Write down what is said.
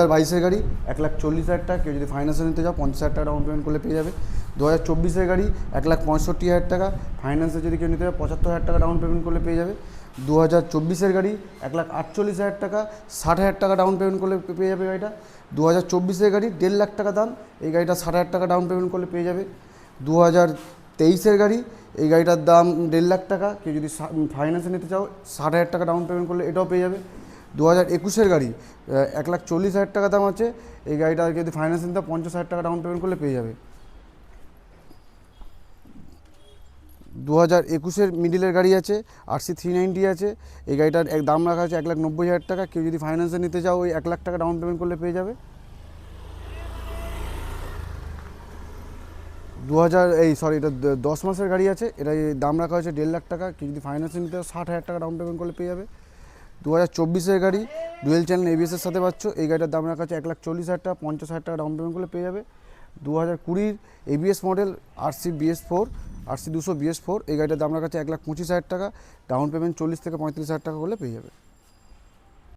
22-এর গাড়ি 1,40,000 টাকা, কেউ যদি ফাইন্যান্সে নিতে যাও 50,000 টাকা ডাউন পেমেন্ট করলে পেয়ে যাবে। 2024-এর গাড়ি 1,65,000 টাকা, ফাইন্যান্সে যদি কেউ নিতে যাও 75,000 টাকা ডাউন পেমেন্ট করলে পেয়ে যাবে। 2024-এর গাড়ি 1,48,000 টাকা, 60,000 টাকা ডাউন পেমেন্ট করলে পেয়ে যাবে গাড়িটা। 2024-এর গাড়ি 1.5 লাখ টাকা দাম, এই গাড়িটা 60,000 টাকা ডাউন পেমেন্ট করলে পেয়ে যাবে। 2023-এর গাড়ি, এই গাড়িটার দাম 1.5 লাখ টাকা, কেউ যদি ফাইন্যান্সে নিতে চাও 60,000 টাকা ডাউন পেমেন্ট করলে এটাও পেয়ে যাবে। 2021-এর গাড়ি 1,40,000 টাকা দাম আছে, এই গাড়িটা যদি ফাইন্যান্সে নিতে 50,000 টাকা ডাউন পেমেন্ট করলে পেয়ে যাবে। 2021-এর মিডিলের গাড়ি আছে, RC390 আছে, এই গাড়িটার দাম রাখা আছে 1,90,000 টাকা, কেউ যদি ফাইন্যান্সে নিতে চাও ওই 1 লাখ টাকা ডাউন পেমেন্ট করলে পেয়ে যাবে। এটা 10 মাসের গাড়ি আছে, এটা দাম রাখা হয়েছে 1.5 লাখ টাকা, কেউ যদি ফাইন্যান্সে নিতে চাও 60,000 টাকা ডাউন পেমেন্ট করলে পেয়ে যাবে। 2024-এর গাড়ি ডুয়েল চ্যানেল ABS-এর সাথে পাচ্ছ, এই গাড়িটার দাম রাখা আছে 1,40,000 টাকা, 50,000 টাকা ডাউন পেমেন্ট করলে পেয়ে যাবে। 2020-র ABS মডেল RC200 BS4, এই গাড়িটার দাম রাখা আছে 1,25,000 টাকা, ডাউন পেমেন্ট 40,000 থেকে 35,000 টাকা করলে পেয়ে যাবে।